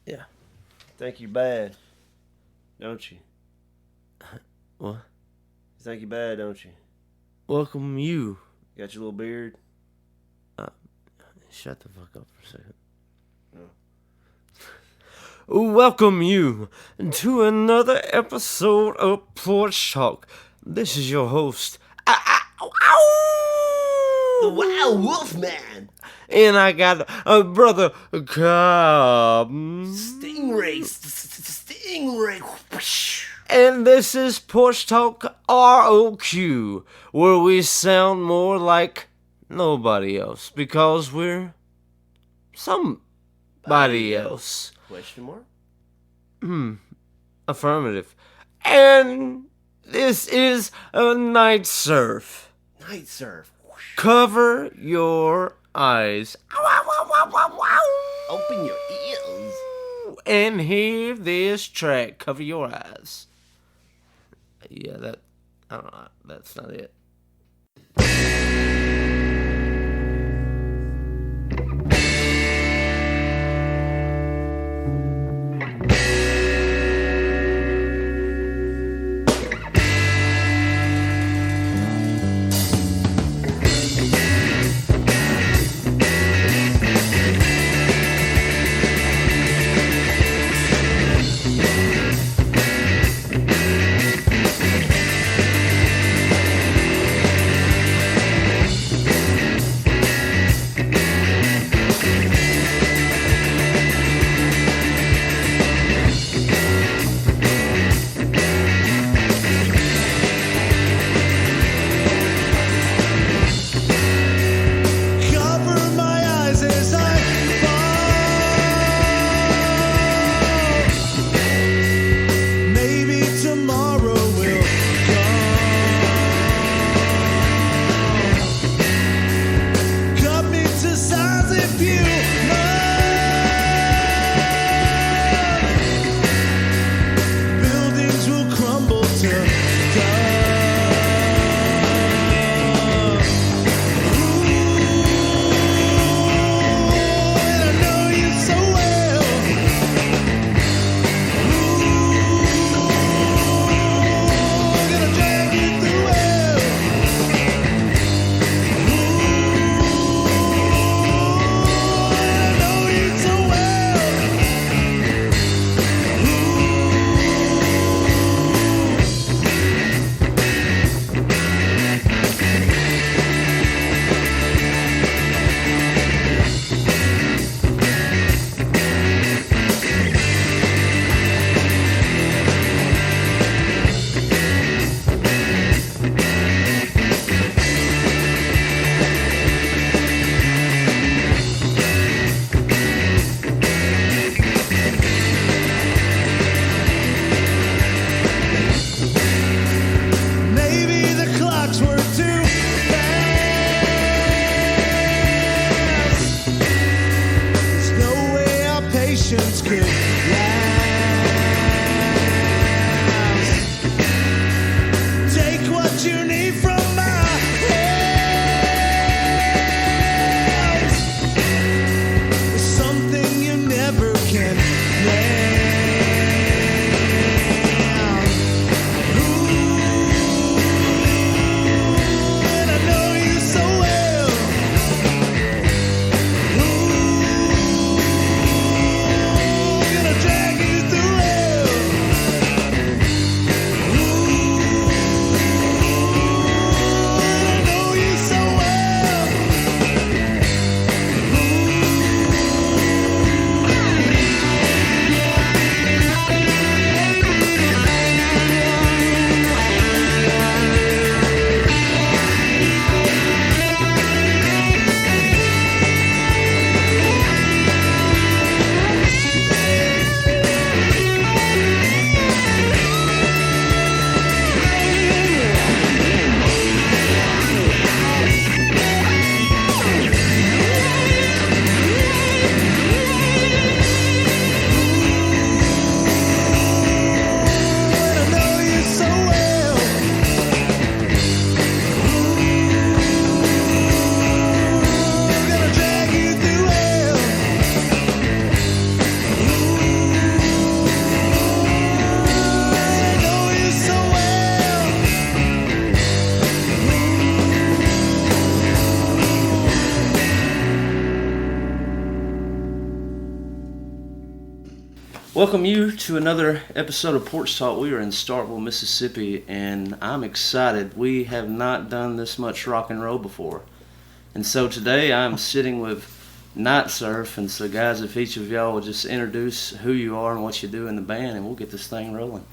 Yeah. Think you're bad, don't you? What? You think you're bad, don't you? Welcome you. Got your little beard? Shut the fuck up for a second. Welcome you to another episode of Porch Talk. This is your host, The Wild Wolf Man! and I got a brother, Cobb. Stingray! And this is Porch Talk ROQ, where we sound more like nobody else because we're somebody else. Question mark? Affirmative. And this is a night surf. Night surf. Cover your eyes. Open your ears. And hear this track. Cover your eyes. Yeah, I don't know, that's not it. Welcome you to another episode of Porch Talk. We are in Starkville, Mississippi, and I'm excited. We have not done this much rock and roll before. And so today I'm sitting with Night Surf, and so guys, if each of y'all would just introduce who you are and what you do in the band, and we'll get this thing rolling.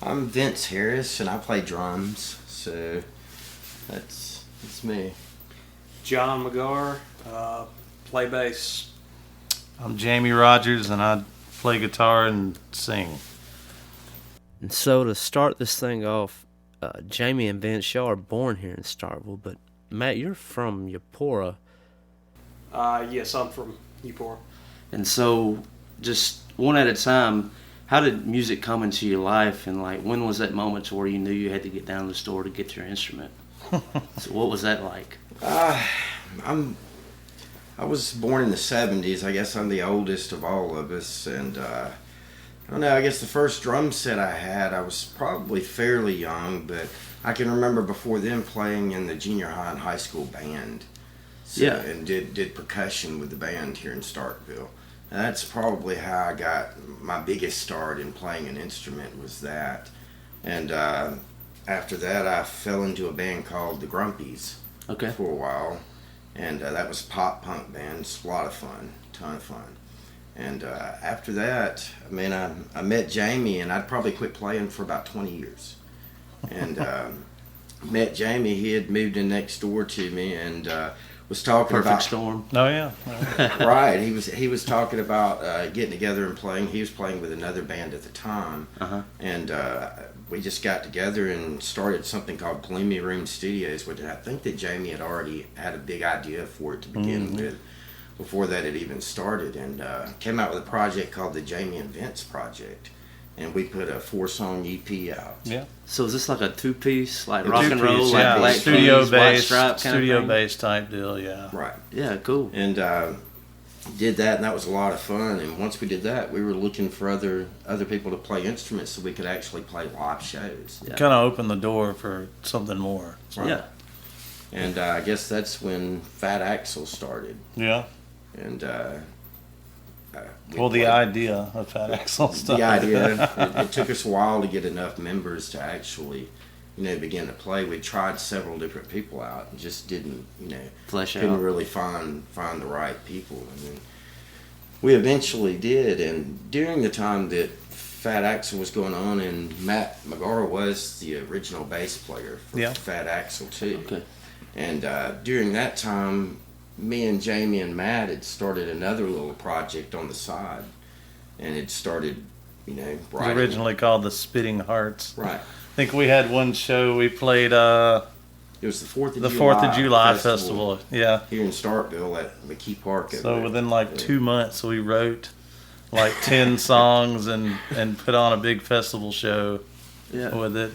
I'm Vince Harris, and I play drums, so that's me. John McGar, play bass. I'm Jamie Rogers, and I play guitar and sing. And so to start this thing off, Jamie and Vince, y'all are born here in Starkville, but Matt, you're from Yapora. Yes, I'm from Newport. And so, just one at a time, how did music come into your life, and like when was that moment to where you knew you had to get down to the store to get your instrument? So what was that like? I was born in the 70s. I guess I'm the oldest of all of us, and I don't know, I guess the first drum set I had, I was probably fairly young, but I can remember before then playing in the junior high and high school band. So, Yeah. And did percussion with the band here in Starkville. And that's probably how I got my biggest start in playing an instrument, was that. And after that, I fell into a band called the Grumpies Okay. for a while. And that was a pop punk band. It's a lot of fun, ton of fun. And after that, I mean, I met Jamie, and I'd probably quit playing for about 20 years. And met Jamie. He had moved in next door to me, and was talking Perfect about storm. Oh, yeah. right. He was talking about getting together and playing. He was playing with another band at the time, and we just got together and started something called Gloomy Room Studios, which I think that Jamie had already had a big idea for it to begin with, before that it even started, and came out with a project called the Jamie and Vince Project, and we put a 4-song EP out. Yeah. So is this like a two-piece, like A rock and roll, two-piece, like yeah. Black Studio Keys, White bass, Stripe kind studio of thing? bass type deal, yeah. Right. Yeah, cool. And did that, and that was a lot of fun. And once we did that, we were looking for other people to play instruments so we could actually play live shows. Yeah. Kind of opened the door for something more. Right. Yeah. And I guess that's when Fat Axel started. Yeah. And we Well, the played- idea of Fat Axel stuff. the idea, it took us a while to get enough members to actually, begin to play. We tried several different people out and just didn't, Flesh couldn't out. really find the right people. And then we eventually did, and during the time that Fat Axel was going on, and Matt McGar was the original bass player for Yeah. Fat Axel too. Okay. And during that time, me and Jamie and Matt had started another little project on the side, and it started, It was writing. originally called the Spitting Hearts. Right. I think we had one show, we played It was the 4th of the July. 4th of July Festival. Yeah. Here in Starkville at McKee Park. So within like 2 months, we wrote like 10 songs and put on a big festival show Yeah. with it.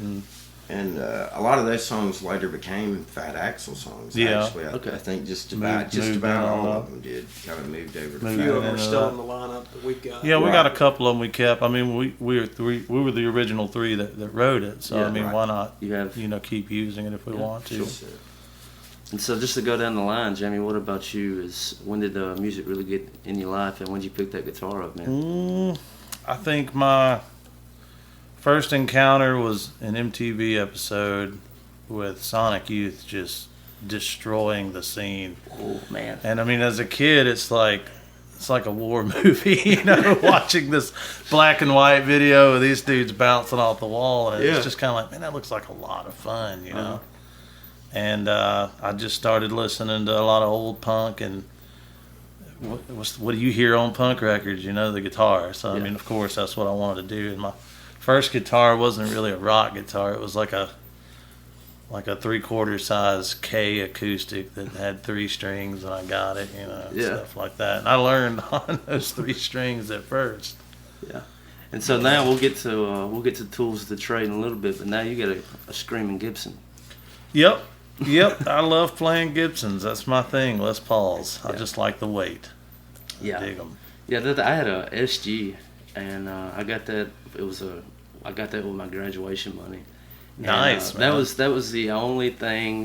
And a lot of those songs later became Fat Axel songs. Yeah. Actually, Okay. I think just Moved about on all up. of them did. Kind of moved over to Moved A few Fat of them are into still that. in the lineup that we've got. Yeah, we Right. got a couple of them we kept. I mean, we were the original 3 that wrote it. So Yeah, I mean, right. why not? You have. Keep using it if we want to. Sure. And so just to go down the line, Jamie, what about you? Is when did music really get in your life, and when did you pick that guitar up, man? I think my first encounter was an MTV episode with Sonic Youth just destroying the scene. Oh man. And I mean, as a kid, it's like a war movie, watching this black and white video of these dudes bouncing off the wall, and Yeah. it's just kind of like, man, that looks like a lot of fun. And I just started listening to a lot of old punk, and what do you hear on punk records? The guitar. So I Yeah. mean, of course, that's what I wanted to do. And my first guitar wasn't really a rock guitar; it was like a 3/4 size K acoustic that had 3 strings, and I got it, Yeah. stuff like that. And I learned on those 3 strings at first. Yeah. And so now we'll get to tools of the trade in a little bit, but now you got a screaming Gibson. Yep. I love playing Gibsons. That's my thing. Les Pauls. I just like the weight. Yeah. I dig them. Yeah, I had a SG, and I got that. I got that with my graduation money. And, Nice, man. that was the only thing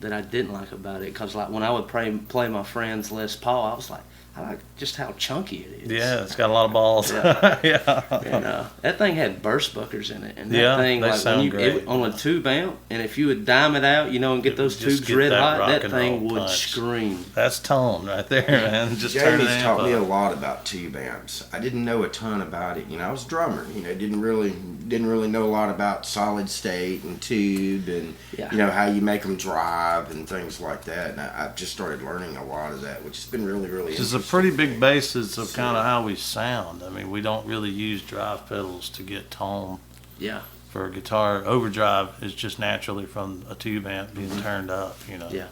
that I didn't like about it, because like when I would play my friend's Les Paul, I was like, I like just how chunky it is. Yeah, it's got a lot of balls. Yeah. Yeah. And that thing had burst buckers in it, and that Yeah, thing they like sound when you great. on a tube amp, and if you would dime it out, and get It those would just tubes get red that hot, rock that and thing roll would punch. scream. That's tone right there, man. Just turn Jamie's it taught me a up. lot about tube amps. I didn't know a ton about it. I was a drummer. Didn't really know a lot about solid state and tube and Yeah. how you make them drive and things like that. And I've just started learning a lot of that, which has been really, really Which is a interesting. pretty big basis of kind of how we sound. I mean, we don't really use drive pedals to get tone Yeah. for a guitar. Overdrive is just naturally from a tube amp being turned up, Yeah.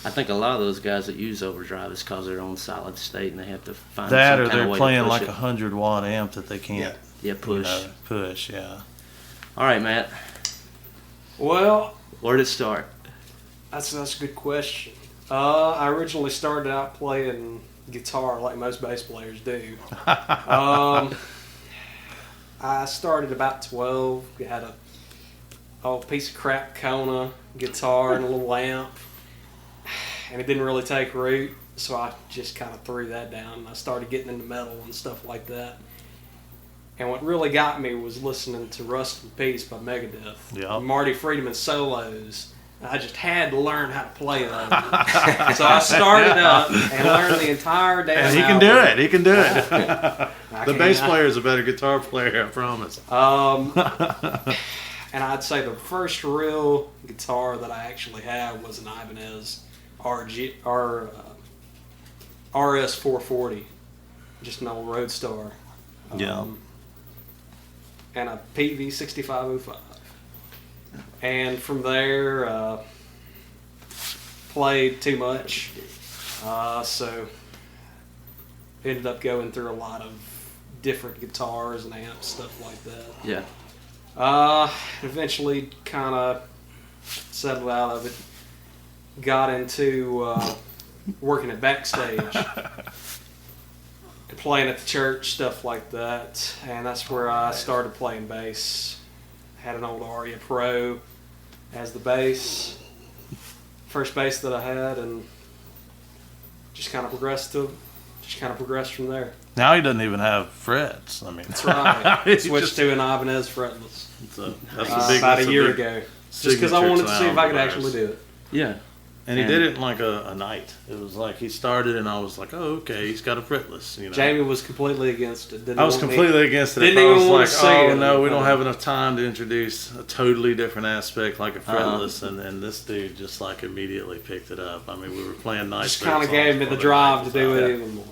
I think a lot of those guys that use overdrive is because they're on solid state and they have to find That some or kind of they're way playing to push like it. a 100-watt amp that they can't Push. push, yeah. All right, Matt. Well, Where did it start? that's a good question. I originally started out playing guitar like most bass players do. I started about 12. We had a piece of crap Kona guitar and a little amp, and it didn't really take root, so I just kind of threw that down. And I started getting into metal and stuff like that. And what really got me was listening to Rust in Peace by Megadeth. Yeah. Marty Friedman solos. I just had to learn how to play those. So I started up and learned the entire damn And he can do album. it. He can do it. I The can- bass player is a better guitar player, I promise. And I'd say the first real guitar that I actually had was an Ibanez RS 440, just an old Roadstar. Yeah. And a PV 6505. And from there, played too much, so ended up going through a lot of different guitars and amps, stuff like that. Yeah. Eventually kind of settled out of it. Got into working at backstage and playing at the church, stuff like that. And that's where I started playing bass. Had an old Aria Pro as the bass. First bass that I had, and just kind of progressed from there. Now he doesn't even have frets. I mean, That's right. He Switched just- to an Ibanez fretless. that's a big, About that's a year big ago. Just because I signature wanted to see if sound I could of actually ours. do it. Yeah. And he did it in like a night. It was like he started, and I was like, "Oh, okay, he's got a fretless." Jamie was completely against it. I was completely against it. Didn't I even was wanna like, see "Oh it. no, we don't have enough time to introduce a totally different aspect like a fretless." And this dude just like immediately picked it up. I mean, we were playing nice. Just kind of gave me the drive to do it even more.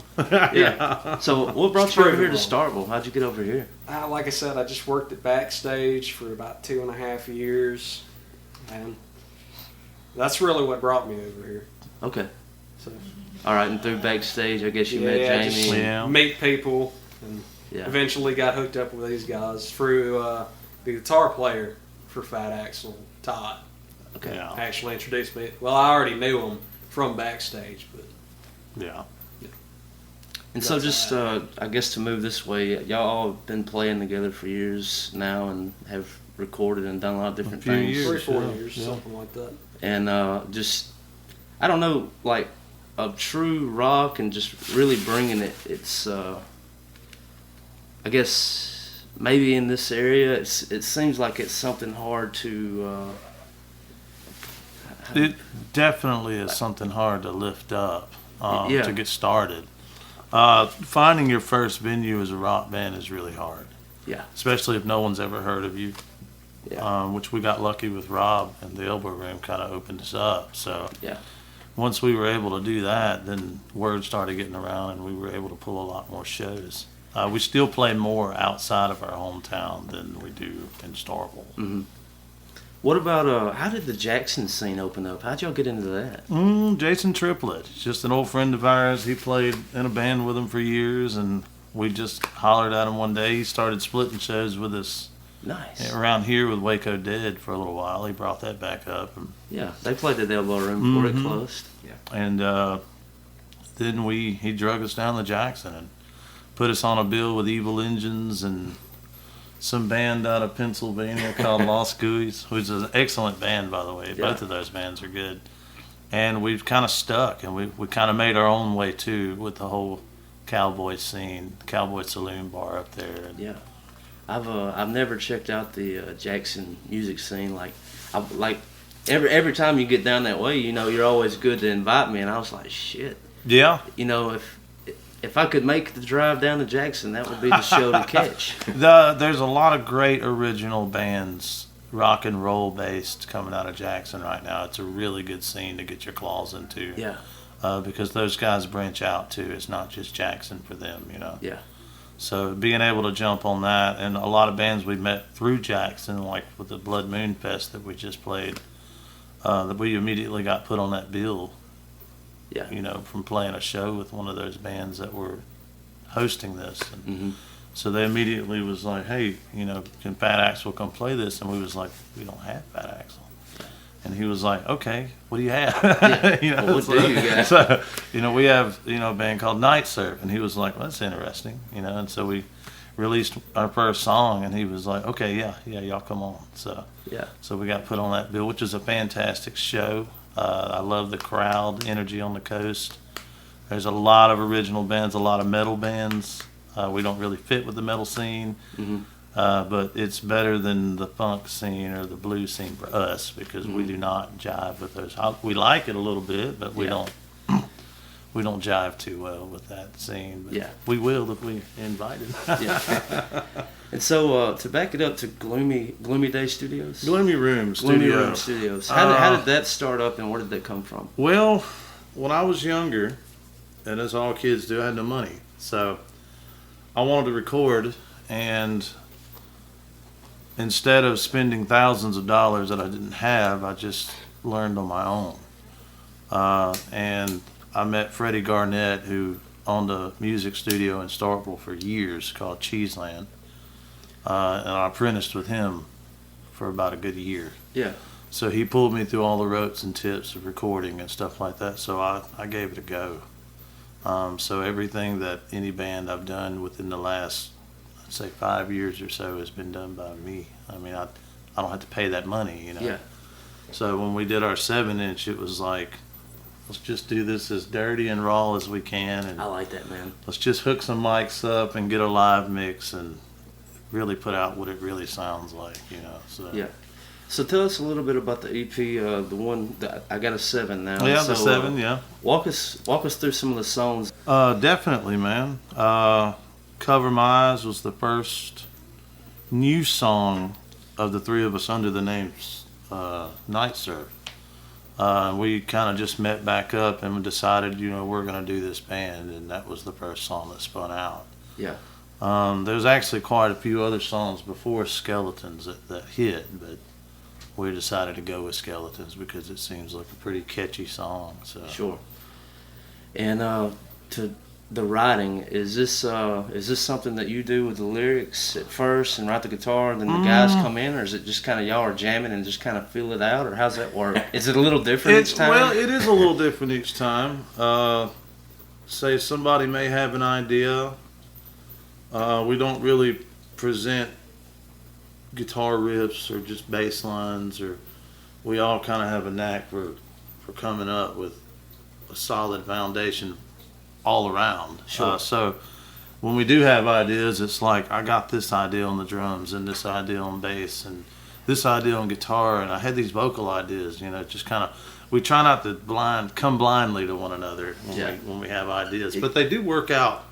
Yeah. So what brought you over here to Starkville? How'd you get over here? Like I said, I just worked at backstage for about 2.5 years, and that's really what brought me over here. Okay. So All right, and through backstage, I guess you met Jamie. just Yeah. meet people, and Yeah. eventually got hooked up with these guys through the guitar player for Fat Axel, Todd. Okay. Yeah. Actually introduced me. Well, I already knew him from backstage, but Yeah. And so just, I guess to move this way, y'all have been playing together for years now and have recorded and done a lot of different few things. years. 3-4 yeah, years, yeah. something like that. And just, I don't know, like a true rock and just really bringing it. It's, I guess maybe in this area, it seems like it's something hard to. It definitely is something hard to lift up Yeah. to get started. Finding your first venue as a rock band is really hard. Yeah. Especially if no one's ever heard of you. Yeah. Which we got lucky with Rob, and the Elbow Room kind of opened us up. So Yeah. once we were able to do that, then word started getting around, and we were able to pull a lot more shows. We still play more outside of our hometown than we do in Starkville. Mm-hmm. What about how did the Jackson scene open up? How'd y'all get into that? Jason Triplett, he's just an old friend of ours. He played in a band with him for years, and we just hollered at him one day. He started splitting shows with us Nice. around here with Waco Dead for a little while. He brought that back up, and Yeah, they played at the Elbow Room before it closed. then he drug us down to Jackson and put us on a bill with Evil Engines and some band out of Pennsylvania called Lost Gooey's, which is an excellent band, by the way. Yeah. Both of those bands are good. And we've kind of stuck, and we kind of made our own way, too, with the whole cowboy scene, cowboy saloon bar up there. And Yeah. I've never checked out the Jackson music scene. Like every time you get down that way, you're always good to invite me, and I was like, shit. Yeah. If I could make the drive down to Jackson, that would be the show to catch. There's a lot of great original bands, rock and roll based, coming out of Jackson right now. It's a really good scene to get your claws into. Yeah. Because those guys branch out too. It's not just Jackson for them, Yeah. So being able to jump on that, and a lot of bands we met through Jackson, like with the Blood Moon Fest that we just played, that we immediately got put on that bill. Yeah. From playing a show with one of those bands that were hosting this. And Mm-hmm. so they immediately was like, hey, can Fat Axel come play this? And we was like, we don't have Fat Axel. And he was like, okay, what do you have? Yeah. Well, what do you got? So, we have, a band called Night Surf. And he was like, well, that's interesting, and so we released our first song, and he was like, okay, yeah, y'all come on. So we got put on that bill, which is a fantastic show. I love the crowd energy on the coast. There's a lot of original bands, a lot of metal bands. We don't really fit with the metal scene, Mm-hmm. but it's better than the funk scene or the blues scene for us, because we do not jive with those. We like it a little bit, but we don't jive too well with that scene. But Yeah. we will if we invited. Yeah. And so to back it up to Gloomy Day Studios. Gloomy Room Gloomy Studio. Room Studios. How did that start up, and where did that come from? Well, when I was younger, and as all kids do, I had no money. So I wanted to record, and instead of spending thousands of dollars that I didn't have, I just learned on my own. And I met Freddie Garnett, who owned a music studio in Starkville for years called Cheeseland. And I apprenticed with him for about a good year. Yeah. So he pulled me through all the ropes and tips of recording and stuff like that. So I gave it a go. So everything that any band I've done within the last, I'd say 5 years or so, has been done by me. I mean, I don't have to pay that money, Yeah. So when we did our 7-inch, it was like, let's just do this as dirty and raw as we can, and I like that, man. let's just hook some mics up and get a live mix and really put out what it really sounds like, So Yeah. So tell us a little bit about the EP, the one that I got a 7 now. Yeah, so, the 7, yeah. Walk us through some of the songs. Definitely, man. Cover My Eyes was the first new song of the three of us under the name Night Surf. We kind of just met back up and decided, we're going to do this band, and that was the first song that spun out. Yeah. There's actually quite a few other songs before Skeletons that hit, but we decided to go with Skeletons because it seems like a pretty catchy song. So. Sure. And to the writing, is this something that you do with the lyrics at first and write the guitar, and then the guys come in, or is it just kind of y'all are jamming and just kind of feel it out, or how's that work? Is it a little different each time? Well, it is a little different each time. Say somebody may have an idea. We don't really present guitar riffs or just bass lines, or we all kind of have a knack for coming up with a solid foundation all around. Sure. So when we do have ideas, it's like, I got this idea on the drums and this idea on bass and this idea on guitar, and I had these vocal ideas, just kind of, we try not to come blindly to one another when we have ideas, but they do work out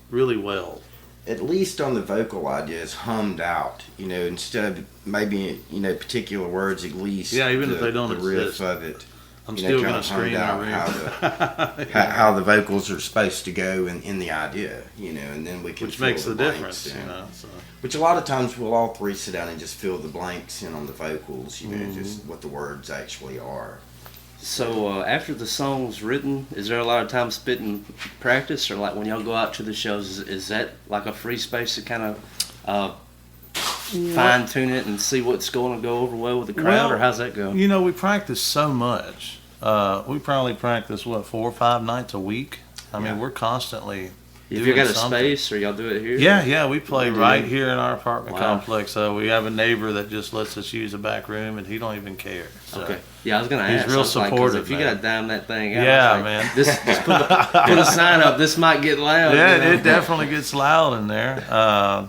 really well. At least on the vocal ideas, hummed out, instead of maybe, particular words, at least even if they don't the riff exist. of it. I'm still going to scream out how the vocals are supposed to go in the idea, and then we can which fill makes the blanks difference, in. Which a lot of times we'll all three sit down and just fill the blanks in on the vocals, just what the words actually are. So after the song's written, is there a lot of time spent in practice, or like when y'all go out to the shows, is that like a free space to kind of fine tune it and see what's going to go over well with the crowd, or how's that go? We practice so much. We probably practice 4 or 5 nights a week. I mean, we're constantly Have doing you got a something. space, or y'all do it here? Yeah, we play Yeah. right here in our apartment Wow. complex. We have a neighbor that just lets us use the back room, and he don't even care. So. Okay. Yeah, I was gonna He's ask. real I was like, 'cause supportive, if you man. gotta dime that thing out, Yeah, I was like, man. Just put a sign up. This might get loud. Yeah, you know? it definitely gets loud in there.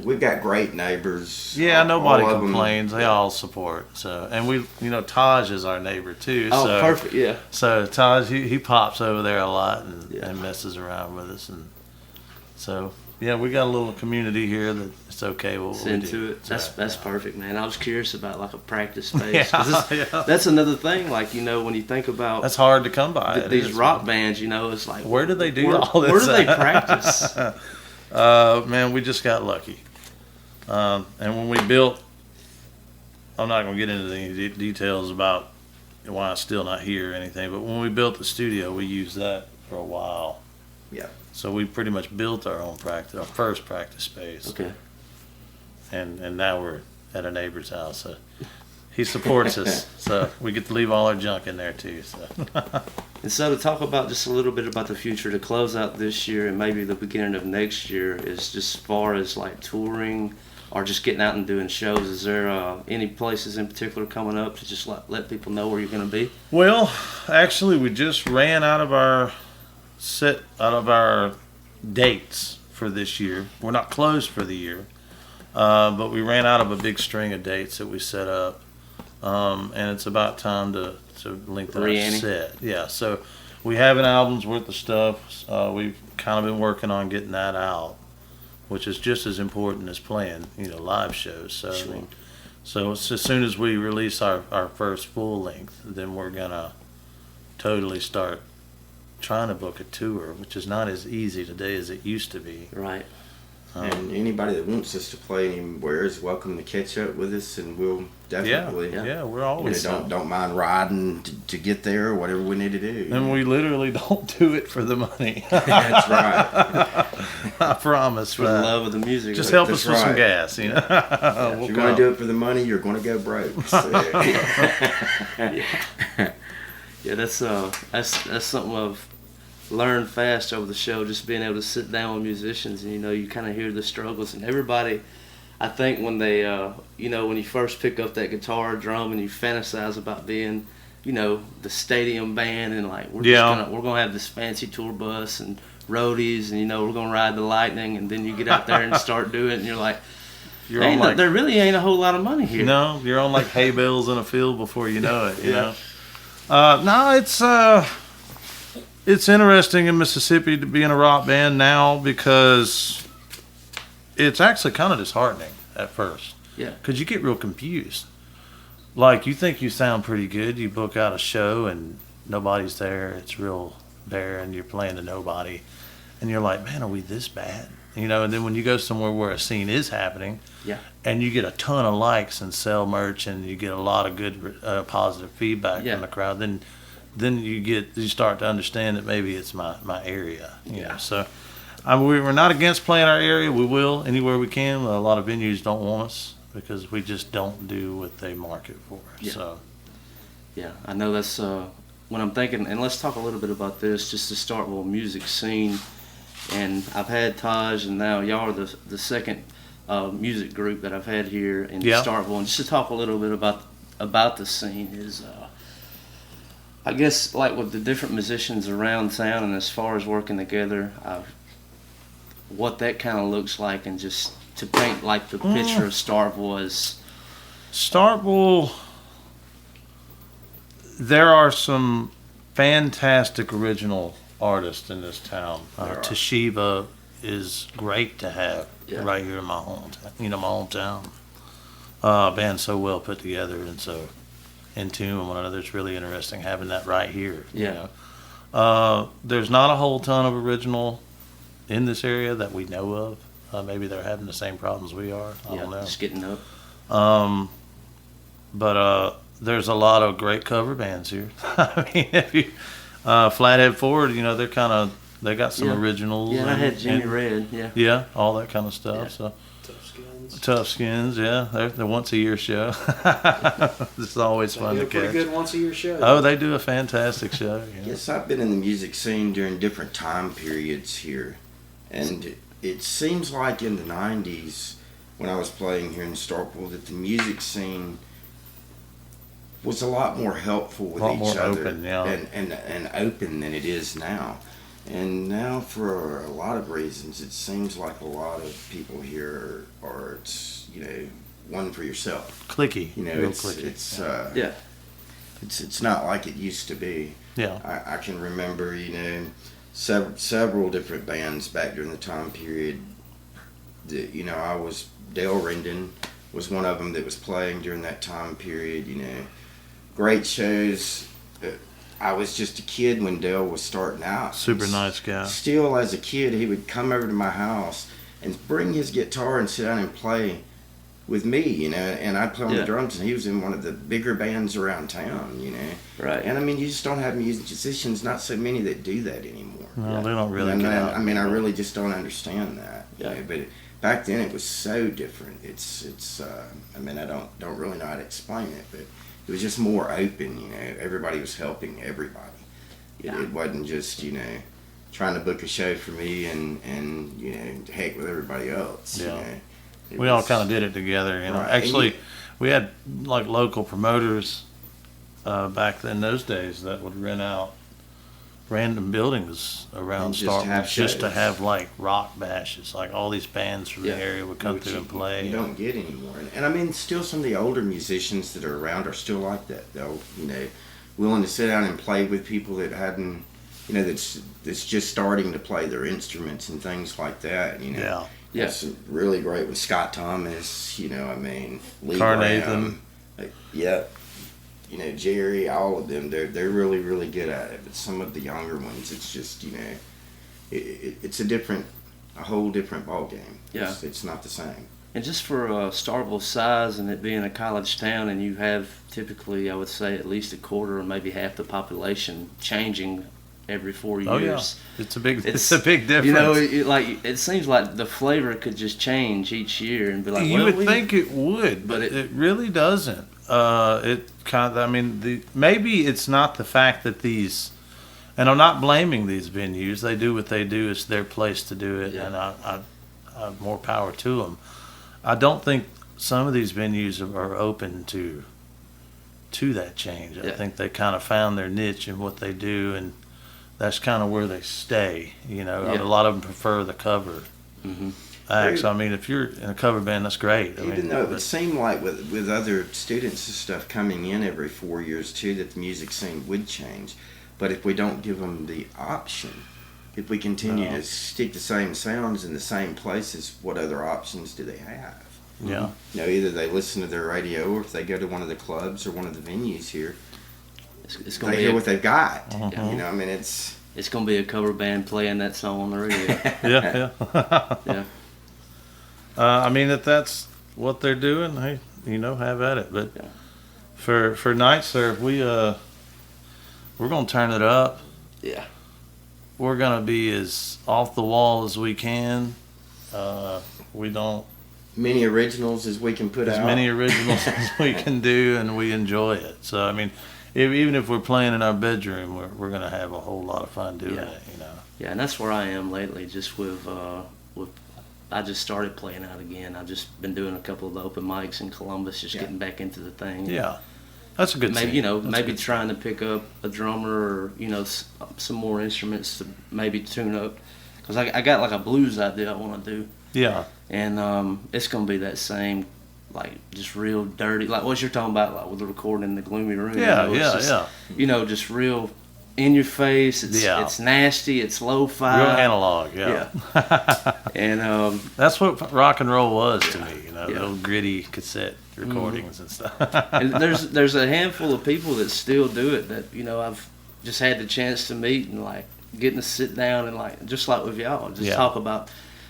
We've got great neighbors. Yeah, nobody all of them. complains. They all support. So, and we, Taj is our neighbor too. Oh, so, perfect. Yeah. So Taj, he pops over there a lot and, Yeah. and messes around with us, and so yeah, we got a little community here that it's okay what we Into do. it. That's So, perfect, man. I was curious about like a practice space. Yeah, 'Cause yeah. That's another thing. Like when you think about That's hard to come by. It these is. rock bands, it's like Where do they do where, all this? Where do they practice? Man, we just got lucky. And when we built, I'm not going to get into the details about why I'm still not here or anything, but when we built the studio, we used that for a while. Yeah. So we pretty much built our own practice, our first practice space. Okay. And now we're at a neighbor's house. So he supports us. So we get to leave all our junk in there too. So. And so to talk about just a little bit about the future to close out this year and maybe the beginning of next year is just as far as like touring or just getting out and doing shows. Is there any places in particular coming up to just let people know where you're going to be? Well, actually, we just ran out of our dates for this year. We're not closed for the year, but we ran out of a big string of dates that we set up, and it's about time to lengthen our Re-anning. set. Yeah, so we have an album's worth of stuff. We've kind of been working on getting that out, which is just as important as playing, live shows. So, Sure. I mean, so as soon as we release our first full length, then we're gonna totally start trying to book a tour, which is not as easy today as it used to be. Right. And anybody that wants us to play anywhere is welcome to catch up with us, and we'll definitely. Yeah, we're always don't mind riding to get there, or whatever we need to do. and we literally don't do it for the money. That's right. I promise. For the love of the music. Just right? help us That's with some right. gas, If We'll you come. want to do it for the money, you're going to go broke. So, Yeah, that's something I've learned fast over the show. Just being able to sit down with musicians, and you kind of hear the struggles. And everybody, I think when they, when you first pick up that guitar or drum and you fantasize about being, the stadium band, and like we're gonna have this fancy tour bus and roadies, and we're gonna ride the Lightning, and then you get out there and start doing it, and you're like, You're on like, there really ain't a whole lot of money here. no, you're on like hay bales in a field before you know it. You know. No, it's interesting in Mississippi to be in a rock band now because it's actually kind of disheartening at first. Yeah. Because you get real confused. Like, you think you sound pretty good, you book out a show and nobody's there, it's real barren, you're playing to nobody, and you're like, man, are we this bad? And then when you go somewhere where a scene is happening, Yeah. and you get a ton of likes and sell merch and you get a lot of good positive feedback Yeah. from the crowd, then you start to understand that maybe it's my area. You know? So we're not against playing our area. We will anywhere we can. A lot of venues don't want us because we just don't do what they market for. Yeah. So Yeah, I know that's when I'm thinking, and let's talk a little bit about this, just the Starkville music scene. And I've had Taj, and now y'all are the second music group that I've had here in Starkville. And just to talk a little bit about the scene is, I guess, like with the different musicians around town, and as far as working together, what that kind of looks like, and just to paint like the picture of Starkville as. Starkville, there are some fantastic original artists in this town. Toshiba is great to have right here in my hometown. Band's so well put together and so in tune with one another. It's really interesting having that right here. Yeah. There's not a whole ton of original in this area that we know of. Maybe they're having the same problems we are. I don't know. Just getting up. But there's a lot of great cover bands here. I mean, if you Flathead Ford, they got some originals. Yeah, I had Jimmy Red. Yeah. Yeah, all that kind of stuff. Yeah. So Tough Skins. Tough Skins, yeah, they're once a year show. This is always They fun do to a pretty catch. good once a year show. Oh, they do a fantastic show. Yes, I've been in the music scene during different time periods here. And it seems like in the 90s, when I was playing here in Starkville, that the music scene was a lot more helpful with each other open, yeah. and open than it is now. And now, for a lot of reasons, it seems like a lot of people here are it's, one for yourself. Clicky. Real It's clicky. Yeah. It's not like it used to be. Yeah. I can remember, several different bands back during the time period that, Dale Rendon was one of them that was playing during that time period, great shows. I was just a kid when Dale was starting out. Super nice guy. Still, as a kid, he would come over to my house and bring his guitar and sit down and play with me, and I'd play on the drums, and he was in one of the bigger bands around town, Right. And I mean, you just don't have musicians, not so many that do that anymore. No, they don't really get out. I mean, I really just don't understand that. Yeah. But back then it was so different. It's I mean, I don't really know how to explain it, but it was just more open, Everybody was helping everybody. Yeah. It wasn't just, trying to book a show for me and heck with everybody else. Yeah. It We all was- kind of did it together, Right. Actually, we had like local promoters back in those days that would rent out random buildings around And just Starkville have just to shows. have like rock bashes. Like all these bands from Yeah. the area would come which through and play. You don't get anymore. And I mean, still some of the older musicians that are around are still like that. They'll, willing to sit down and play with people that hadn't, that's just starting to play their instruments and things like that. Yeah. Yeah. It's really great with Scott Thomas. Lee Carnathan. Graham, yeah. Jerry, all of them. They're really, really good at it. But some of the younger ones, it's just it's a whole different ball game. Yeah. It's not the same. And just for Starkville's size and it being a college town, and you have typically, I would say, at least a quarter or maybe half the population changing every 4 years. Oh yeah, it's a big difference. It seems like the flavor could just change each year and be like, You would think it would, but it really doesn't. Maybe it's not the fact that these, and I'm not blaming these venues. They do what they do. It's their place to do it, Yeah. and I more power to them. I don't think some of these venues are open to that change. I Yeah. think they kind of found their niche in what they do, and that's kind of where they stay. A lot of them prefer the cover Mm-hmm. acts. I mean, if you're in a cover band, that's great. Even though it would seem like with other students and stuff coming in every 4 years too, that the music scene would change. But if we don't give them the option, if we continue to stick the same sounds in the same places, what other options do they have? Yeah. Either they listen to their radio, or if they go to one of the clubs or one of the venues here, It's going they to hear be what they've got. Mhm. it's going to be a cover band playing that song on the radio. Yeah. Yeah. If that's what they're doing, hey, have at it. But Yeah. for night serve, we're gonna turn it up. Yeah. We're gonna be as off the wall as we can. We don't Many originals as we can put as out. many originals as we can do, and we enjoy it. So even if we're playing in our bedroom, we're gonna have a whole lot of fun doing it. Yeah, and that's where I am lately, just with I just started playing out again. I've just been doing a couple of the open mics in Columbus, just getting back into the thing. Yeah, that's a good. Maybe scene. maybe trying to pick up a drummer or some more instruments to maybe tune up, because I got like a blues idea I want to do, Yeah, and it's gonna be that same, like just real dirty, like what you're talking about, like with the recording in the Gloomy Room. yeah, It's just, just real in your face. It's nasty. It's lo-fi. real analog. Yeah. And That's what rock and roll was to me, Yeah. the old gritty cassette recordings and stuff. and there's a handful of people that still do it that I've just had the chance to meet and like getting to sit down and like just like with y'all just talk about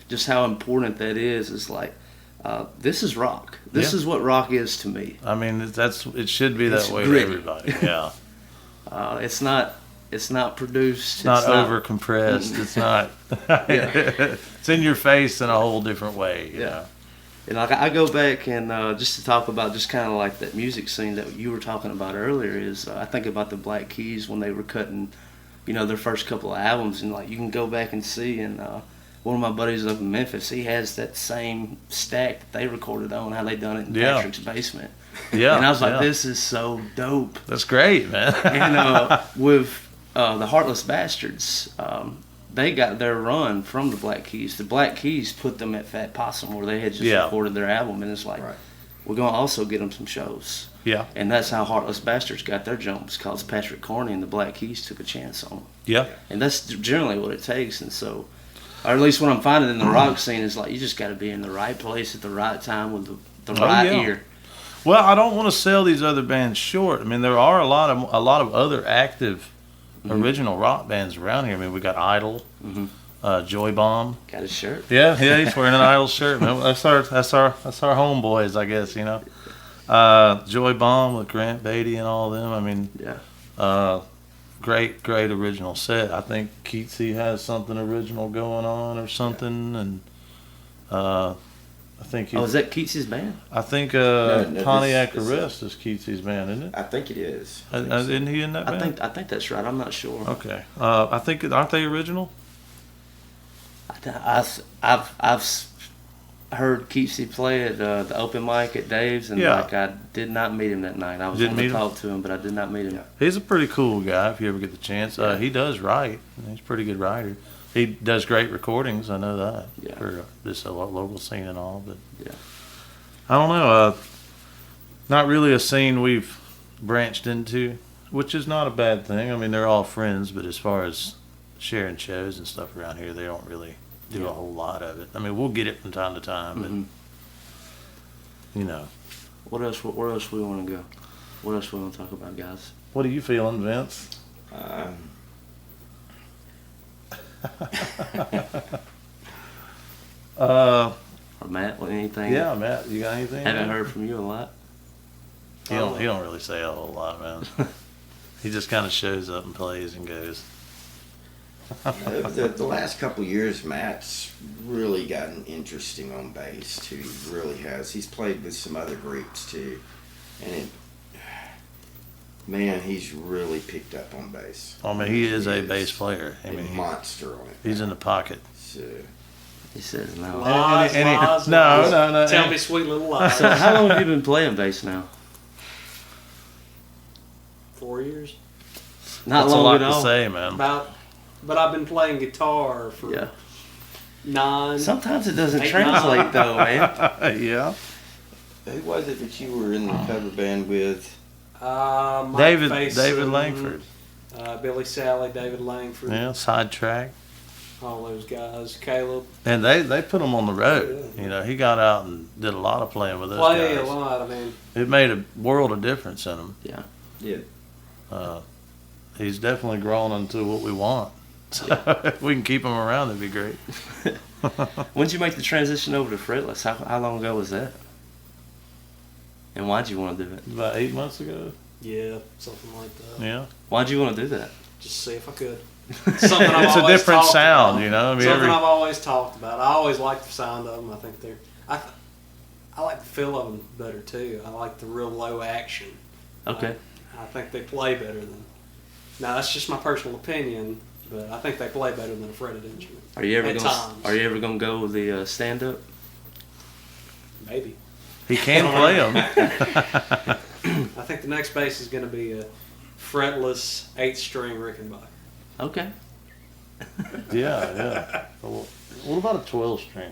just how important that is. It's like this is rock. This is what rock is to me. It should be that It's way gritty. to everybody. Yeah, It's not produced. it's not over compressed. It's not. It's in your face in a whole different way. Yeah. And like I go back and just to talk about just kind of like that music scene that you were talking about earlier is I think about the Black Keys when they were cutting, their first couple of albums, and like you can go back and see and one of my buddies up in Memphis, he has that same stack that they recorded on, how they done it in Yeah. Patrick's basement. Yeah. And I was like, yeah. this is so dope. That's great, man. And with the Heartless Bastards, they got their run from the Black Keys. The Black Keys put them at Fat Possum, where they had just Yeah. recorded their album, and it's like, Right. we're going to also get them some shows. Yeah. And that's how Heartless Bastards got their jumps, because Patrick Corney and the Black Keys took a chance on them. Yeah. And that's generally what it takes. And so, or at least what I'm finding in the rock scene is like, you just got to be in the right place at the right time with the right yeah. ear. Well, I don't want to sell these other bands short. I mean, there are a lot of other active original rock bands around here. I mean, we got Idol, Joy Bomb. Got his shirt. Yeah, he's wearing an Idol shirt. Man. That's our homeboys, I guess. You know, Joy Bomb with Grant Beatty and all of them. I mean, Yeah. great original set. I think Keatsy has something original going on or something, and I think Oh, is that Keats' band? I think no, Pontiac this- Arrest is Keatsy's band, isn't it? I think it is. I think so. Isn't he in that band? I think that's right. I'm not sure. Okay. I think aren't they original? I've heard Keatsy play at the open mic at Dave's, and Yeah. like I did not meet him that night. I was Didn't going meet to him? talk to him, but I did not meet him. He's a pretty cool guy if you ever get the chance. Yeah. He does write. He's a pretty good writer. He does great recordings. I know that Yeah. for this local scene and all. But Yeah. I don't know. Not really a scene we've branched into, which is not a bad thing. I mean, they're all friends, but as far as sharing shows and stuff around here, they don't really do a whole lot of it. I mean, we'll get it from time to time, but you know. Where else we want to go? What else we want to talk about, guys? What are you feeling, Vince? Or Matt? Anything? Yeah, Matt, you got anything? Haven't heard from you a lot. He don't really say a whole lot, man. He just kind of shows up and plays and goes. The last couple of years, Matt's really gotten interesting on bass too. He really has. He's played with some other groups too, and man, he's really picked up on bass. I mean, he is a bass player. I A mean, monster on it. he's in the pocket. So, He says no. Lies, lies, no, lies. no. Tell me sweet little lies. So how long have you been playing bass now? 4 years. Not That's a long lot at to all. say, man. But I've been playing guitar for Yeah. 9. Sometimes it doesn't 8, translate 9. though, man. Yeah. who was it that you were in the cover band with? Mike David Faison, Langford. Billy Sally, David Langford, Yeah, sidetrack. all those guys. Caleb. And they put him on the road. You know, he got out and did a lot of playing with those Play a guys. lot. I mean, It made a world of difference in him. Yeah. Yeah. He's definitely grown into what we want. So if we can keep him around, that'd be great. When did you make the transition over to fretless? How long ago was that? And why'd you want to do it? About 8 months ago. yeah, something like that. Yeah. Why'd you want to do that? Just see if I could. Something I've It's a always different talked sound, about. you know. I mean, Something every I've always talked about. I always like the sound of them. I think they're. I like the feel of them better too. I like the real low action. Okay. I think they play better than. Now that's just my personal opinion, but I think they play better than a fretted instrument. Are you ever At gonna times. Are you ever gonna go with the stand up? Maybe. he can play them. I think the next bass is going to be a fretless 8-string Rickenbacker. Okay. Yeah. Well, what about a 12-string?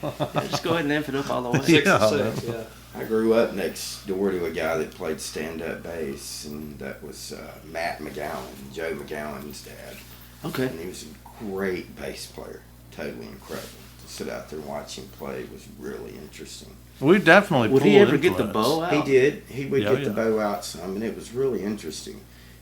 Yeah, just go ahead and amp it up all the way. 6 Yeah. and 6, yeah. I grew up next door to a guy that played stand-up bass, and that was Matt McGowan, Joe McGowan's dad. Okay. And he was a great bass player, totally incredible. To sit out there and watch him play was really interesting. We definitely Would he pulled ever get the influence. bow out? He did. He would Yeah, get the yeah. bow out some, and it was really interesting.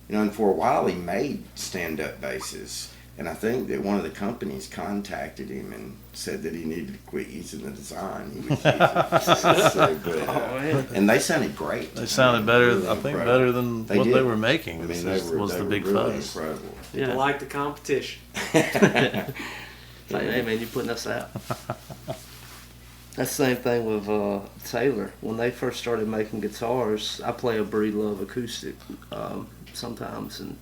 You know, and for a while he made stand-up basses. And I think that one of the companies contacted him and said that he needed to quit using the design he was using. So, but, and they sounded great. They sounded better, Really I think, incredible. better than They what did. they were making. I mean, was they the were big really fuzz. incredible. I Yeah. like the competition. Like, hey man, you're putting us out. That's the same thing with Taylor. When they first started making guitars, I play a Breed Love acoustic sometimes, and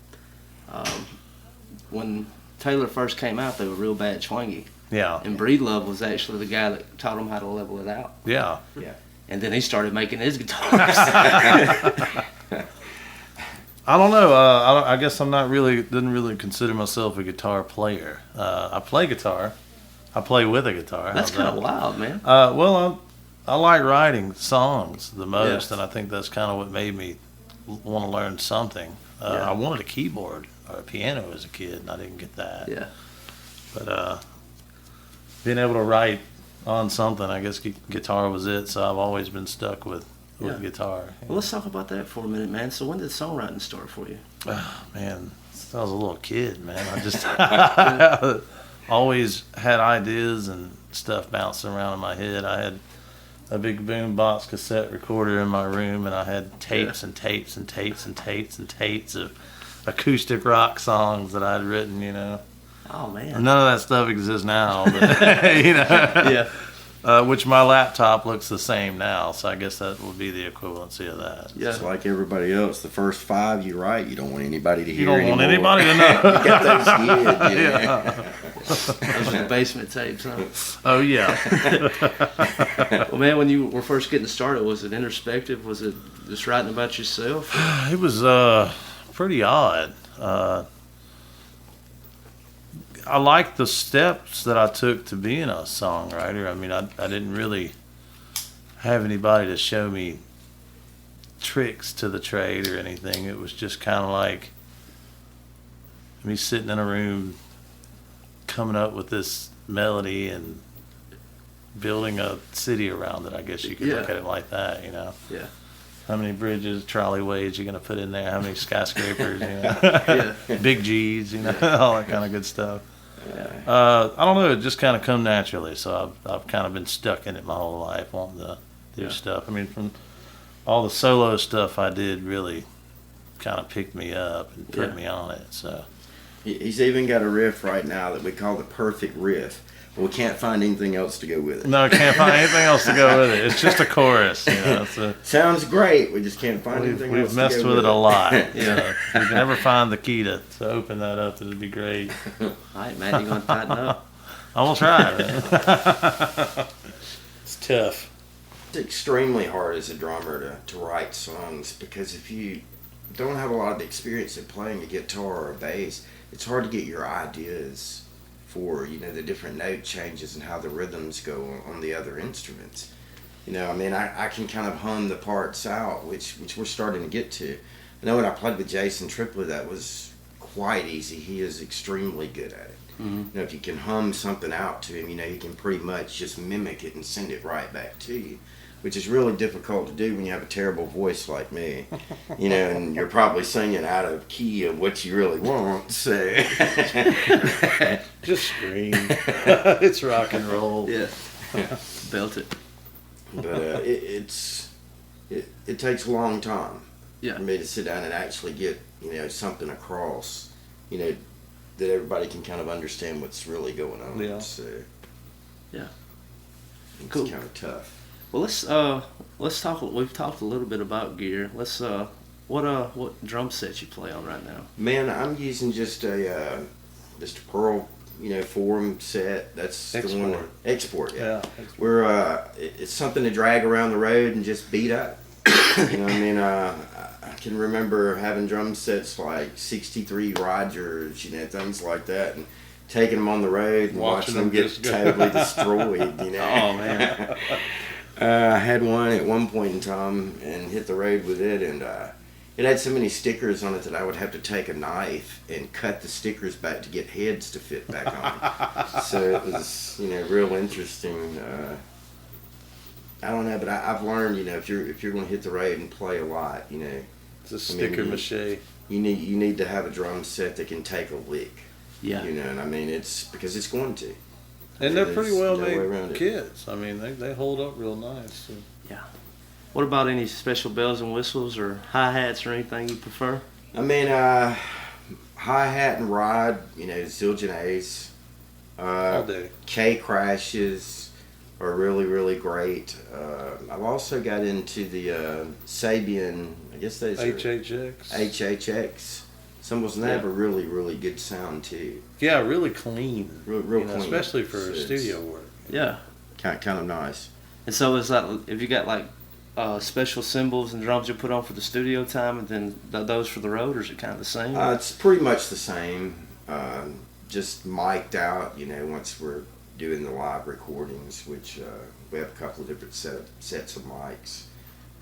when Taylor first came out, they were real bad twangy, Yeah. And Breedlove was actually the guy that taught him how to level it out. Yeah. And then he started making his guitars. I don't know. I guess I'm not really, didn't really consider myself a guitar player. I play guitar. I play with a guitar. That's kind of wild, man. Well, I like writing songs the most, Yeah. and I think that's kind of what made me want to learn something. Yeah. I wanted a keyboard or a piano as a kid, and I didn't get that. Yeah. But being able to write on something, I guess guitar was it. So I've always been stuck with guitar. Well, let's talk about that for a minute, man. So when did songwriting start for you? Man, since I was a little kid, man, I just always had ideas and stuff bouncing around in my head. I had a big boombox cassette recorder in my room, and I had tapes and tapes and tapes and tapes and tapes of acoustic rock songs that I'd written, you know. Oh, man. None of that stuff exists now, but, you know. Yeah. Which my laptop looks the same now, so I guess that would be the equivalency of that. Yeah. It's like everybody else. The first 5 you write, you don't want anybody to hear. You don't want anymore. anybody to know. You got those hid, you know? Yeah. Those were the basement tapes, huh? Oh, yeah. Well, man, when you were first getting started, was it introspective? Was it just writing about yourself? It was pretty odd. I liked the steps that I took to being a songwriter. I mean, I didn't really have anybody to show me tricks to the trade or anything. It was just kind of like me sitting in a room coming up with this melody and building a city around it. I guess you could look at it like that, you know. Yeah. How many bridges, trolleyways you gonna put in there? How many skyscrapers, you know? Big G's, you know, all that kind of good stuff. I don't know. It just kind of come naturally. So I've kind of been stuck in it my whole life, wanting to do stuff. I mean, from all the solo stuff I did, really kind of picked me up and put me on it. So He's even got a riff right now that we call the perfect riff. But we can't find anything else to go with it. no, I can't find anything else to go with it. It's just a chorus, you know. Sounds great. We just can't find anything else We've to messed go with it a lot. Yeah. If you can ever find the key to open that up, it'd be great. All right, man, you're going to tighten up. I'm gonna try, man. It's tough. It's extremely hard as a drummer to write songs, because if you don't have a lot of experience in playing a guitar or a bass, it's hard to get your ideas for, you know, the different note changes and how the rhythms go on the other instruments. You know, I mean, I can kind of hum the parts out, which we're starting to get to. I know when I played with Jason Triplett, that was quite easy. He is extremely good at it. Mm-hmm. You know, if you can hum something out to him, you know, he can pretty much just mimic it and send it right back to you, which is really difficult to do when you have a terrible voice like me, you know, and you're probably singing out of key of what you really want. So Just scream. It's rock and roll. Yeah. Belt it. But it takes a long time Yeah. for me to sit down and actually get, you know, something across, you know, that everybody can kind of understand what's really going on. Yeah. So Yeah. it's Cool. kind of tough. Well, let's talk. We've talked a little bit about gear. What drum set you play on right now? Man, I'm using just a Pearl, you know, Forum set. That's the one. Export. Yeah. Where it's something to drag around the road and just beat up. You know what I mean? I can remember having drum sets like 63 Rogers, you know, things like that, and taking them on the road and watching them get totally destroyed, you know. Oh, man. I had one at one point in time and hit the road with it, and it had so many stickers on it that I would have to take a knife and cut the stickers back to get heads to fit back on. So it was, you know, real interesting. I don't know, but I've learned, you know, if you're going to hit the road and play a lot, you know, It's a sticker mache. you need to have a drum set that can take a lick. Yeah. You know, and I mean, it's because it's going to. And they're pretty well There's no way around made it. kits. I mean, they hold up real nice. So. Yeah. What about any special bells and whistles or hi-hats or anything you prefer? I mean, hi-hat and ride, you know, Zildjian A's. All day. K crashes are really, really great. I've also got into the Sabian, I guess those are HHX. HHX. cymbals, and they have a really, really good sound too. Yeah, really clean. Real You know, clean. especially for So it's studio work. Yeah. Kind of nice. And so is that if you got like special cymbals and drums you put on for the studio time, and then those for the road, or is it kind of the same? It's pretty much the same. Just mic'd out, once we're doing the live recordings, which we have a couple of different sets of mics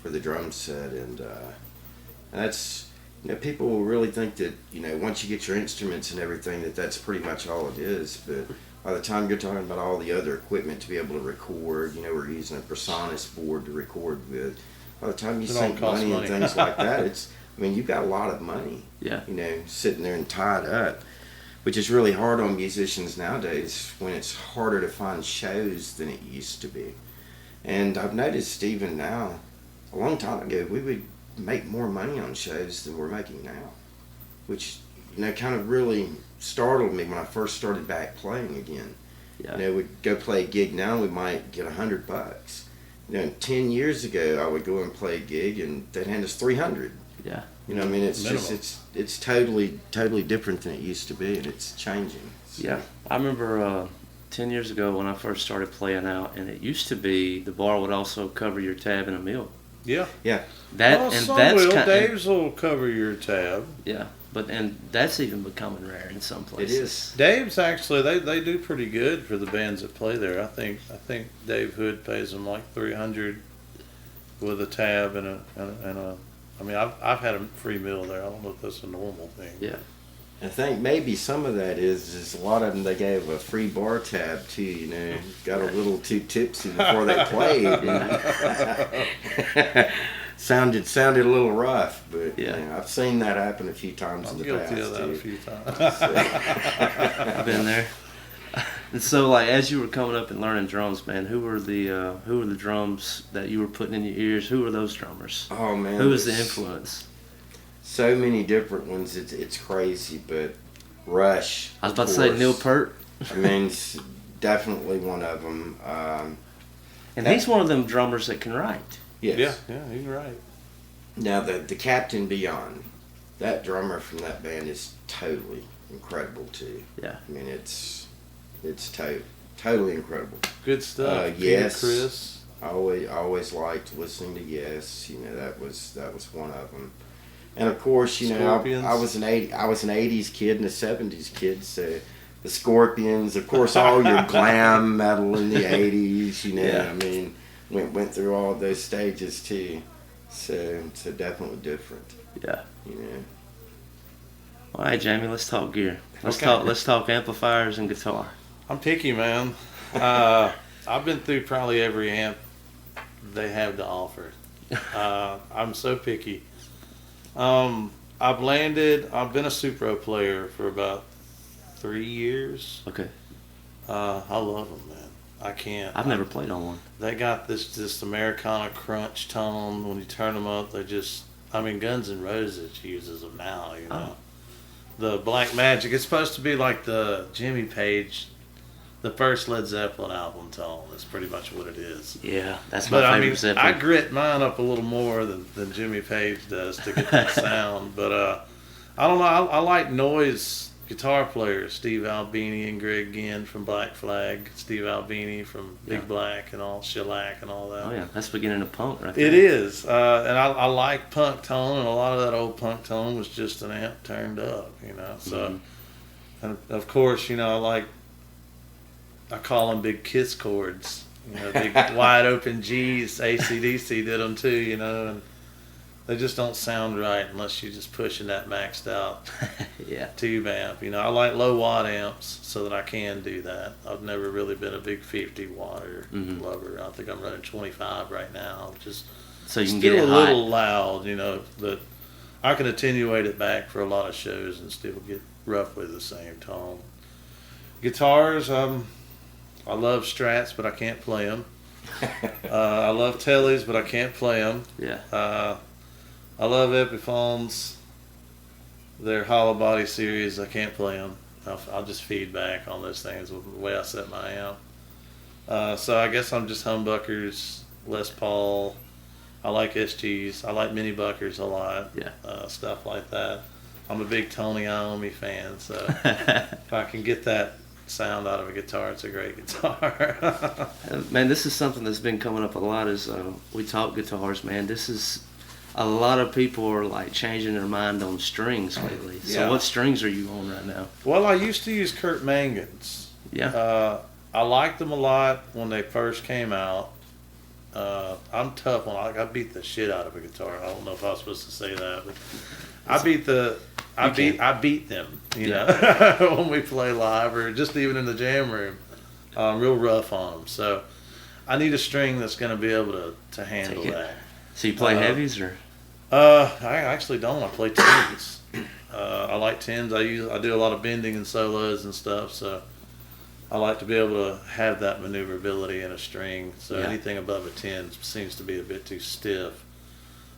for the drum set, and that's, people will really think that, once you get your instruments and everything, that's pretty much all it is, but by the time you're talking about all the other equipment to be able to record, we're using a Personas board to record with. By the time you sink money and things like that, you've got a lot of money, Yeah. Sitting there and tied up, which is really hard on musicians nowadays when it's harder to find shows than it used to be. And I've noticed even now, a long time ago, we would make more money on shows than we're making now, which, kind of really startled me when I first started back playing again. Yeah. We'd go play a gig now, we might get $100. 10 years ago, I would go and play a gig and they'd hand us 300. Yeah. It's Minimum. just, it's totally different than it used to be, and it's changing. So, Yeah. I remember 10 years ago when I first started playing out, and it used to be the bar would also cover your tab and a meal. Yeah. That's Dave's will cover your tab. Yeah. And that's even becoming rare in some places. It is. Dave's actually they do pretty good for the bands that play there. I think Dave Hood pays them like $300 with a tab and a. I mean, I've had a free meal there. I don't know if that's a normal thing. Yeah. I think maybe some of that is a lot of them, they gave a free bar tab too, got a little too tipsy before they played. Sounded a little rough, but I've seen that happen a few times I'm in the guilty past of that too. a few times. I've been there. And so, like, as you were coming up and learning drums, man, who were the drums that you were putting in your ears? Who were those drummers? Oh man, Who was the there's influence? So many different ones. It's crazy, but Rush. I was about of to say course. Neil Peart. Definitely one of them. And he's one of them drummers that can write. Yes. Yeah, you're right. Now the Captain Beyond, that drummer from that band is totally incredible too. Yeah. It's totally incredible. Good stuff. Yes. Peter Criss. I always liked listening to Yes. That was one of them. And of course, Scorpions. I was an 80s kid and a 70s kid, so the Scorpions, of course, all your glam metal in the 80s. Yeah. Went through all of those stages too. So definitely different. Yeah. You All right, Jamie, let's talk gear. Okay. Let's talk amplifiers and guitar. I'm picky, man. I've been through probably every amp they have to offer. I'm so picky. I've been a Supro player for about 3 years. Okay. I love them, man. I can't. I've never played on one. They got this Americana crunch tone. When you turn them up, they just. Guns N' Roses uses them now. Oh. The Black Magic. It's supposed to be like the Jimmy Page, the first Led Zeppelin album tone. That's pretty much what it is. Yeah, that's my favorite Zeppelin. I grit mine up a little more than Jimmy Page does to get that sound. But I don't know. I like noise guitar players. Steve Albini and Greg Ginn from Black Flag. Steve Albini from Big Black and all Shellac and all that. Oh yeah, that's the beginning of punk right there. It is. And I like punk tone, and a lot of that old punk tone was just an amp turned up, So, and of course, I call them big kiss chords. Big wide open G's. AC/DC did them too, and they just don't sound right unless you're just pushing that maxed out Yeah. tube amp. I like low watt amps so that I can do that. I've never really been a big 50 watt lover. I think I'm running 25 right now, which is So you can still get it a hot. little loud, but I can attenuate it back for a lot of shows and still get roughly the same tone. Guitars, I love Strats, but I can't play them. I love Tellys, but I can't play them. Yeah. I love Epiphones. Their hollow body series, I can't play them. I'll just feedback on those things with the way I set my amp. So I guess I'm just humbuckers, Les Paul. I like SGs. I like mini buckers a lot. Yeah. Stuff like that. I'm a big Tony Iommi fan, so if I can get that sound out of a guitar, it's a great guitar. Man, this is something that's been coming up a lot as we talk guitars, man. This is a lot of people are like changing their mind on strings lately. So Yeah. what strings are you on right now? Well, I used to use Kurt Mangan's. Yeah. I liked them a lot when they first came out. I'm tough on. I beat the shit out of a guitar. I don't know if I was supposed to say that, but I beat them. You know, when we play live or just even in the jam room. I'm real rough on them. So I need a string that's going to be able to handle that. So you play heavies or? I actually don't. I play tens. I like tens. I do a lot of bending and solos and stuff. So I like to be able to have that maneuverability in a string. So anything above a 10 seems to be a bit too stiff.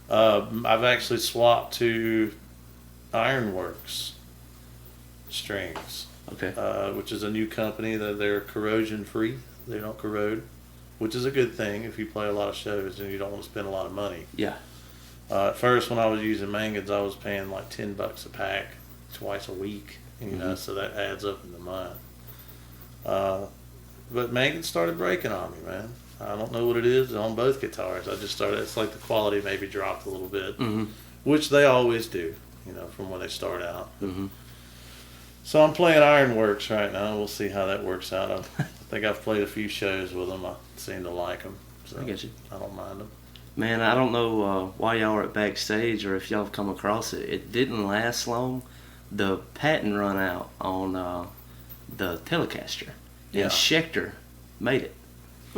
I've actually swapped to Ironworks strings. Okay. Which is a new company that they're corrosion free. They don't corrode, which is a good thing if you play a lot of shows and you don't want to spend a lot of money. Yeah. At first, when I was using Mangan's, I was paying like $10 a pack twice a week. You know, so that adds up in the month. But Mangan's started breaking on me, man. I don't know what it is on both guitars. I just started. It's like the quality maybe dropped a little bit, which they always do. You know, from when they start out. So I'm playing Ironworks right now. We'll see how that works out. I think I've played a few shows with them. I seem to like them. So I get you. I don't mind them. Man, I don't know why y'all are at backstage or if y'all have come across it. It didn't last long. The patent run out on the Telecaster. Yeah. And Schecter made it.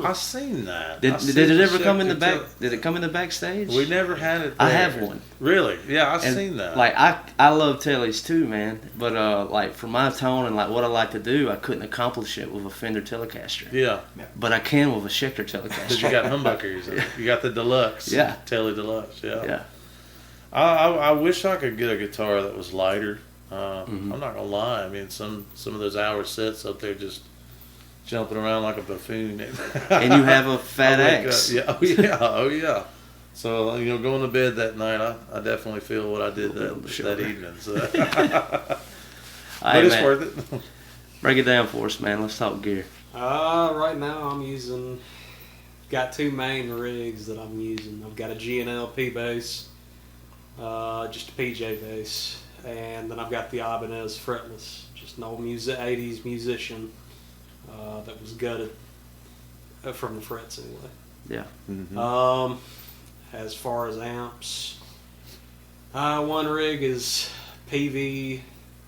I seen that. Did I seen it the ever come in the Schecter back? Did it come in the backstage? We never had it I there. have one. Really? Yeah, I've And, seen that. Like I love Tellies too, man. But like for my tone and like what I like to do, I couldn't accomplish it with a Fender Telecaster. Yeah. But I can with a Schecter Telecaster. Because you got humbuckers. You got the deluxe. Yeah. Telly deluxe. Yeah. Yeah. I wish I could get a guitar that was lighter. I'm not gonna lie. I mean, some of those hour sets up there just jumping around like a buffoon. And you have a fat I wake axe. up- Yeah. Oh yeah. So going to bed that night, I definitely feel what I did that evening. So. But Hey, it's man, worth it. break it down for us, man. Let's talk gear. Right now I'm got two main rigs that I'm using. I've got a G&L P bass, just a PJ bass, and then I've got the Ibanez fretless, just an old 80s musician that was gutted from the frets anyway. Yeah. As far as amps, one rig is PV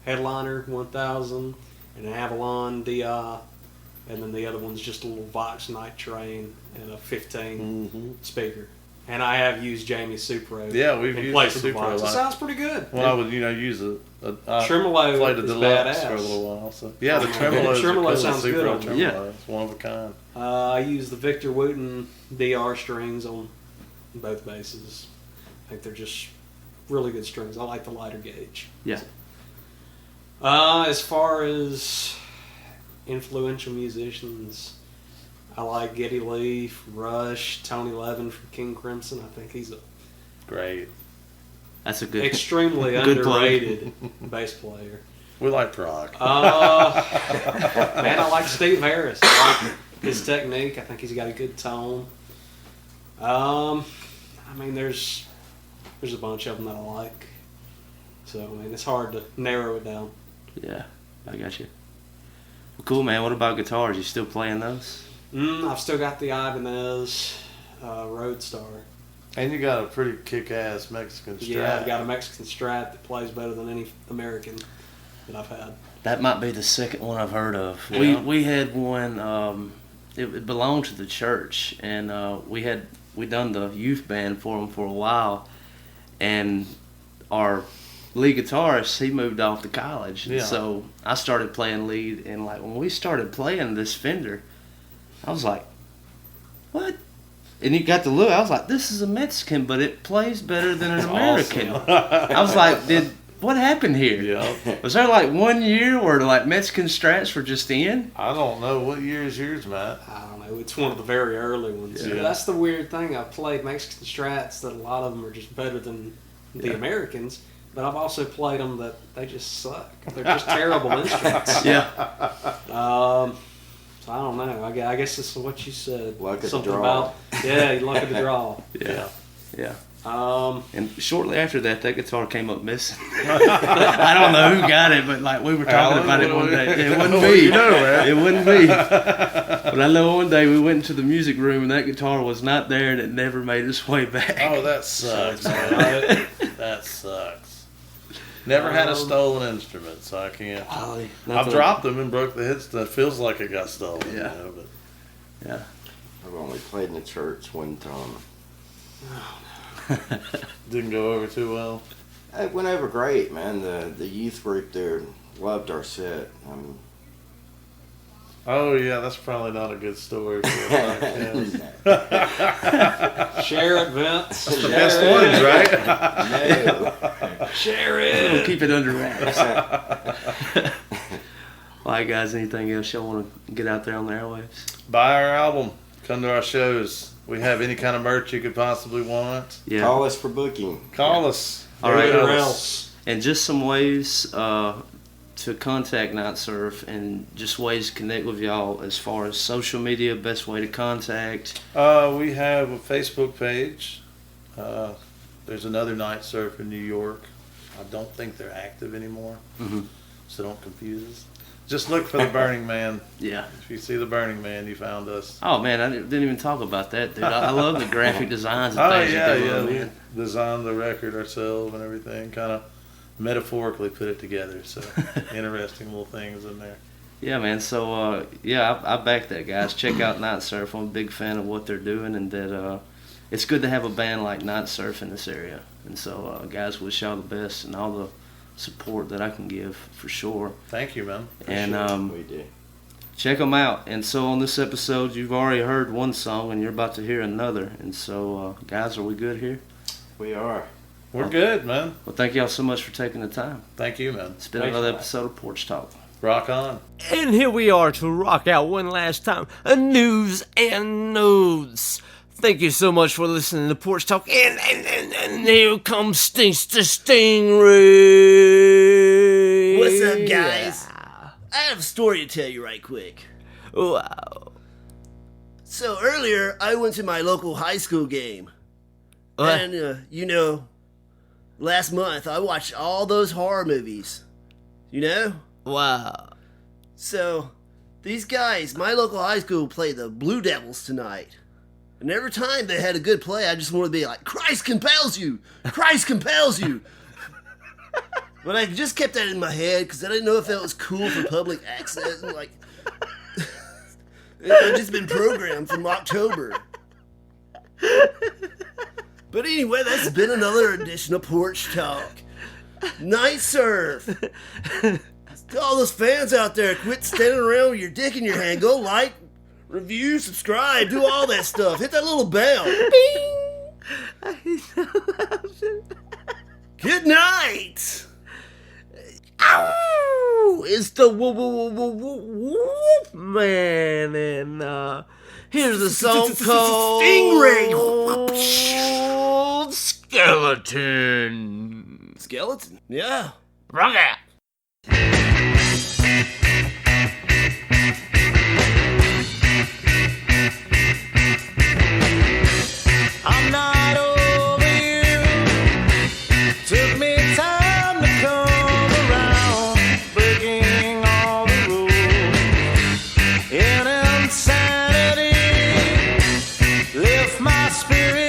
Headliner 1000 and an Avalon DI, and then the other one's just a little Vox Night Train and a 15 speaker. And I have used Jamie's Super 8. Yeah, we've in used place the of the Super Vox. 8 a It lot. sounds pretty good. Well, I would use Tremolo played the is deluxe badass. for a little while. So yeah, the Oh, tremolo. the tremolo sounds Super good on tremolo. Yeah. It's one of a kind. I use the Victor Wooten DR strings on both basses. I think they're just really good strings. I like the lighter gauge. Yeah. As far as influential musicians, I like Geddy Lee from Rush, Tony Levin from King Crimson. I think he's a Great. That's a good. extremely Good play. underrated bass player. We like prog. Man, I like Steve Harris. I like his technique. I think he's got a good tone. I mean, there's a bunch of them that I like. So, I mean, it's hard to narrow it down. Yeah, I got you. Well, cool, man. What about guitars? You still playing those? I've still got the Ibanez Roadstar. And you got a pretty kick-ass Mexican Strat. Yeah, I've got a Mexican Strat that plays better than any American that I've had. That might be the second one I've heard of. Yeah. We had one. It belonged to the church, and we done the youth band for them for a while, and our lead guitarist, he moved off to college, and Yeah. so I started playing lead, and like when we started playing this Fender, I was like, what? And you got to look, I was like, this is a Mexican, but it plays better than an American. I was like, what happened here? Yeah. Was there like 1 year where like Mexican Strats were just in? I don't know. What year is yours, Matt? I don't know. It's one of the very early ones. Yeah. That's the weird thing. I've played Mexican Strats that a lot of them are just better than the Americans. but I've also played them that they just suck. They're just terrible instruments. Yeah. So I don't know. I guess it's what you said. Luck of the Something draw. about luck of the draw. Yeah. Yeah. Um, And shortly after that guitar came up missing. I don't know who got it, but like we were talking about it one day. It wasn't me. You know, man. It wasn't me. But I know one day we went into the music room and that guitar was not there and it never made its way back. Oh, that sucks, man. That sucks. Never had a stolen instrument, so I can't. I've dropped them and broke the headstock. It feels like it got stolen. Yeah. You know, but Yeah. I've only played in the church one time. didn't go over too well. It went over great, man. The youth group there loved our set. Oh yeah, that's probably not a good story for a podcast. share it, Vince. That's the best ones, right? No. Share We'll it. keep it under wraps. All right, guys, anything else y'all want to get out there on the airwaves? Buy our album. Come to our shows. We have any kind of merch you could possibly want. Yeah. Call us for booking. Call us. All right. Or else. And just some ways to contact Night Surf and just ways to connect with y'all as far as social media, best way to contact. We have a Facebook page. There's another Night Surf in New York. I don't think they're active anymore, so don't confuse us. Just look for the Burning Man. Yeah. If you see the Burning Man, you found us. Oh, man, I didn't even talk about that, dude. I love the graphic designs and Oh things yeah, you do, yeah. man. We designed the record ourselves and everything. Kind of metaphorically put it together. So interesting little things in there. Yeah, man. So, I back that, guys. Check out Night Surf. I'm a big fan of what they're doing, and that it's good to have a band like Night Surf in this area. And so, guys, wish y'all the best and all the support that I can give for sure. Thank you, man. And We do. check them out. And so on this episode, you've already heard one song, and you're about to hear another. And so, guys, are we good here? We are. We're good, man. Well, thank y'all so much for taking the time. Thank you, man. It's been Thanks, another Mike. episode of Porch Talk. Rock on. And here we are to rock out one last time. News and notes. Thank you so much for listening to Porch Talk. And here comes Stingster Stingray. What's up, guys? I have a story to tell you right quick. Wow. So earlier, I went to my local high school game. What? And, last month, I watched all those horror movies. Wow. So, these guys, my local high school, play the Blue Devils tonight. And every time they had a good play, I just wanted to be like, Christ compels you! Christ compels you! But I just kept that in my head because I didn't know if that was cool for public access. And like, I've just been programmed from October. But anyway, that's been another edition of Porch Talk. Night Surf! To all those fans out there, quit standing around with your dick in your hand. Go like, review, subscribe, do all that stuff. Hit that little bell. Bing! Good night! Ow! It's the Wolf Man, and here's a song called Stingray. Skeleton. Skeleton? Yeah. Rock out. I'm not over you. Took me time to come around, breaking all the rules. In insanity, lift my spirit.